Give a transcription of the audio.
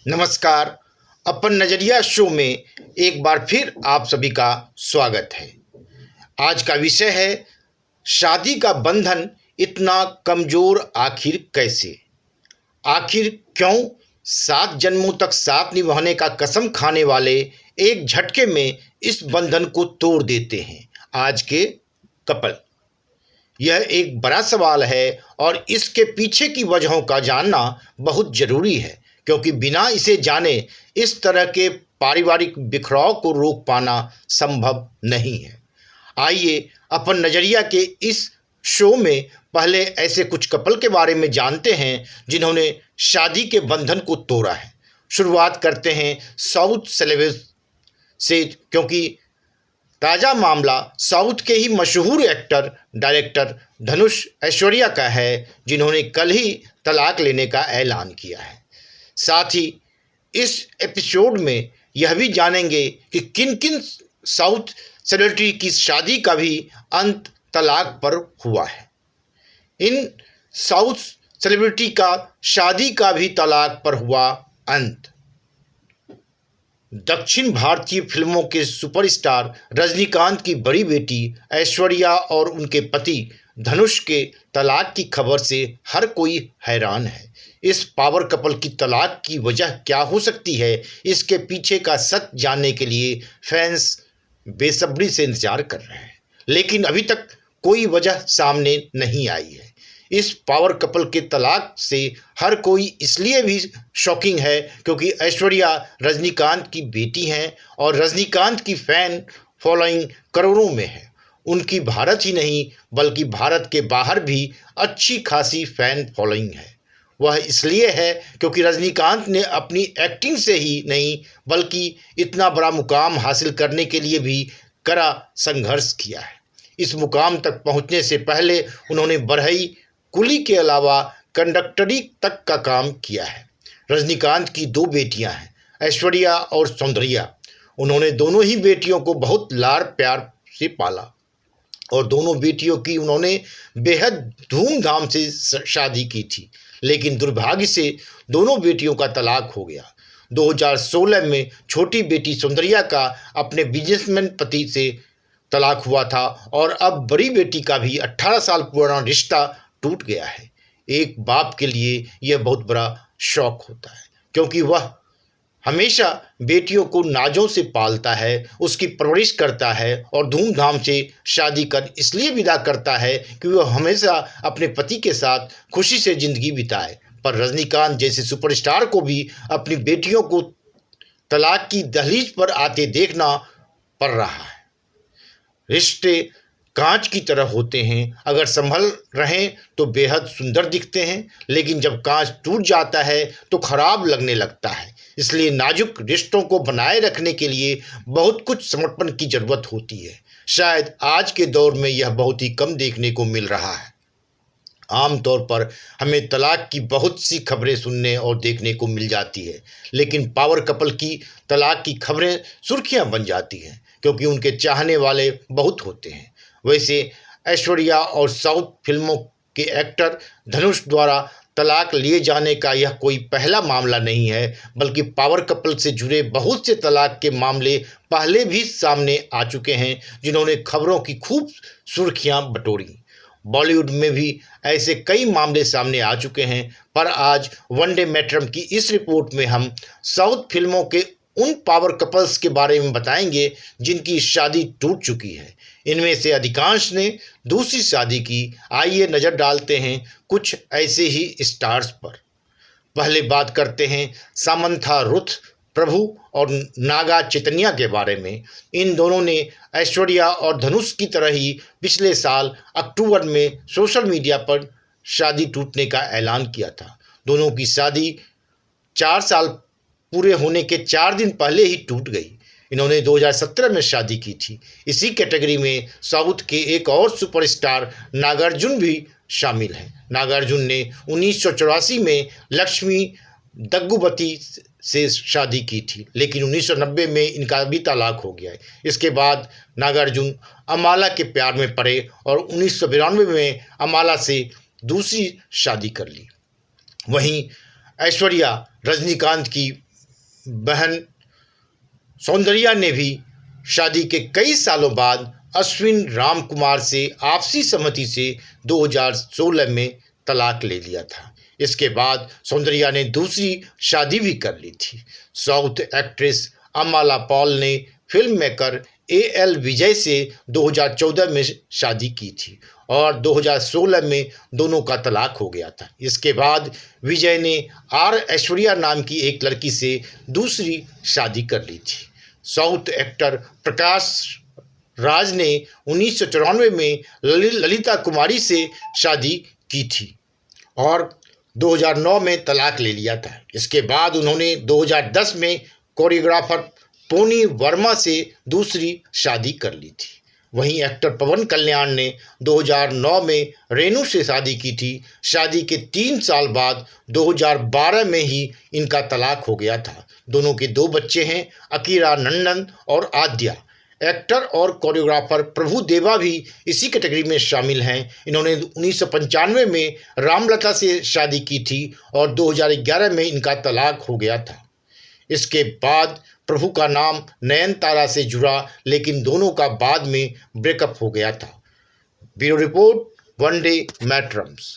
नमस्कार। अपन नज़रिया शो में एक बार फिर आप सभी का स्वागत है। आज का विषय है शादी का बंधन इतना कमज़ोर आखिर कैसे। आखिर क्यों 7 जन्मों तक साथ निभाने का कसम खाने वाले एक झटके में इस बंधन को तोड़ देते हैं आज के कपल। यह एक बड़ा सवाल है और इसके पीछे की वजहों का जानना बहुत ज़रूरी है, क्योंकि बिना इसे जाने इस तरह के पारिवारिक बिखराव को रोक पाना संभव नहीं है। आइए अपन नज़रिया के इस शो में पहले ऐसे कुछ कपल के बारे में जानते हैं जिन्होंने शादी के बंधन को तोड़ा है। शुरुआत करते हैं साउथ सेलेब्स से, क्योंकि ताज़ा मामला साउथ के ही मशहूर एक्टर डायरेक्टर धनुष ऐश्वर्या का है, जिन्होंने कल ही तलाक लेने का ऐलान किया है। साथ ही इस एपिसोड में यह भी जानेंगे कि किन किन साउथ सेलिब्रिटी की शादी का भी अंत तलाक पर हुआ है। इन साउथ सेलिब्रिटी का शादी का भी तलाक पर हुआ अंत। दक्षिण भारतीय फिल्मों के सुपरस्टार रजनीकांत की बड़ी बेटी ऐश्वर्या और उनके पति धनुष के तलाक की खबर से हर कोई हैरान है। इस पावर कपल की तलाक की वजह क्या हो सकती है, इसके पीछे का सच जानने के लिए फैंस बेसब्री से इंतजार कर रहे हैं, लेकिन अभी तक कोई वजह सामने नहीं आई है। इस पावर कपल के तलाक से हर कोई इसलिए भी शॉकिंग है क्योंकि ऐश्वर्या रजनीकांत की बेटी हैं और रजनीकांत की फ़ैन फॉलोइंग करोड़ों में है। उनकी भारत ही नहीं बल्कि भारत के बाहर भी अच्छी खासी फ़ैन फॉलोइंग है। वह इसलिए है क्योंकि रजनीकांत ने अपनी एक्टिंग से ही नहीं बल्कि इतना बड़ा मुकाम हासिल करने के लिए भी कड़ा संघर्ष किया है। इस मुकाम तक पहुंचने से पहले उन्होंने बढ़ई कुली के अलावा कंडक्टरी तक का काम किया है। रजनीकांत की 2 बेटियां हैं, ऐश्वर्या और सौंदर्या। उन्होंने दोनों ही बेटियों को बहुत लाड़ प्यार से पाला और दोनों बेटियों की उन्होंने बेहद धूमधाम से शादी की थी, लेकिन दुर्भाग्य से दोनों बेटियों का तलाक हो गया। 2016 में छोटी बेटी सौंदर्या का अपने बिजनेसमैन पति से तलाक हुआ था और अब बड़ी बेटी का भी 18 साल पुराना रिश्ता टूट गया है। एक बाप के लिए यह बहुत बड़ा शौक होता है, क्योंकि वह हमेशा बेटियों को नाजों से पालता है, उसकी परवरिश करता है और धूमधाम से शादी कर इसलिए विदा करता है कि वह हमेशा अपने पति के साथ खुशी से ज़िंदगी बिताए। पर रजनीकांत जैसे सुपरस्टार को भी अपनी बेटियों को तलाक की दहलीज पर आते देखना पड़ रहा है। रिश्ते कांच की तरह होते हैं, अगर संभल रहें तो बेहद सुंदर दिखते हैं, लेकिन जब कांच टूट जाता है तो खराब लगने लगता है। इसलिए नाजुक रिश्तों को बनाए रखने के लिए बहुत कुछ समर्पण की ज़रूरत होती है। शायद आज के दौर में यह बहुत ही कम देखने को मिल रहा है। आमतौर पर हमें तलाक की बहुत सी खबरें सुनने और देखने को मिल जाती है, लेकिन पावर कपल की तलाक की खबरें सुर्खियां बन जाती हैं क्योंकि उनके चाहने वाले बहुत होते हैं। वैसे ऐश्वर्या और साउथ फिल्मों के एक्टर धनुष द्वारा तलाक लिए जाने का यह कोई पहला मामला नहीं है, बल्कि पावर कपल से जुड़े बहुत से तलाक के मामले पहले भी सामने आ चुके हैं, जिन्होंने खबरों की खूब सुर्खियां बटोरी। बॉलीवुड में भी ऐसे कई मामले सामने आ चुके हैं, पर आज वनडे मैट्रम की इस रिपोर्ट में हम साउथ फिल्मों के उन पावर कपल्स के बारे में बताएंगे जिनकी शादी टूट चुकी है। इनमें से अधिकांश ने दूसरी शादी की। आइए नज़र डालते हैं कुछ ऐसे ही स्टार्स पर। पहले बात करते हैं सामंथा रुथ प्रभु और नागा चैतन्या के बारे में। इन दोनों ने ऐश्वर्या और धनुष की तरह ही पिछले साल अक्टूबर में सोशल मीडिया पर शादी टूटने का ऐलान किया था। दोनों की शादी 4 साल पूरे होने के 4 दिन पहले ही टूट गई। इन्होंने 2017 में शादी की थी। इसी कैटेगरी में साउथ के एक और सुपरस्टार नागार्जुन भी शामिल हैं। नागार्जुन ने 1984 में लक्ष्मी दग्गुबती से शादी की थी, लेकिन 1990 में इनका भी तलाक हो गया है। इसके बाद नागार्जुन अमाला के प्यार में पड़े और 1992 में अमाला से दूसरी शादी कर ली। वहीं ऐश्वर्या रजनीकांत की बहन सौंदर्या ने भी शादी के कई सालों बाद अश्विन राम कुमार से आपसी सहमति से 2016 में तलाक ले लिया था। इसके बाद सौंदर्या ने दूसरी शादी भी कर ली थी। साउथ एक्ट्रेस अमाला पॉल ने फिल्म मेकर AL विजय से 2014 में शादी की थी और 2016 में दोनों का तलाक हो गया था। इसके बाद विजय ने R ऐश्वर्या नाम की एक लड़की से दूसरी शादी कर ली थी। साउथ एक्टर प्रकाश राज ने 1994 में ललिता कुमारी से शादी की थी और 2009 में तलाक ले लिया था। इसके बाद उन्होंने 2010 में कोरियोग्राफर पोनी वर्मा से दूसरी शादी कर ली थी। वहीं एक्टर पवन कल्याण ने 2009 में रेनू से शादी की थी। शादी के 3 साल बाद 2012 में ही इनका तलाक हो गया था। दोनों के 2 बच्चे हैं, अकीरा नंदन और आद्या। एक्टर और कोरियोग्राफर प्रभु देवा भी इसी कैटेगरी में शामिल हैं। इन्होंने 1995 में रामलता से शादी की थी और 2011 में इनका तलाक हो गया था। इसके बाद प्रभु का नाम नयनतारा से जुड़ा, लेकिन दोनों का बाद में ब्रेकअप हो गया था। ब्यूरो रिपोर्ट, वनडे मैट्रम्स।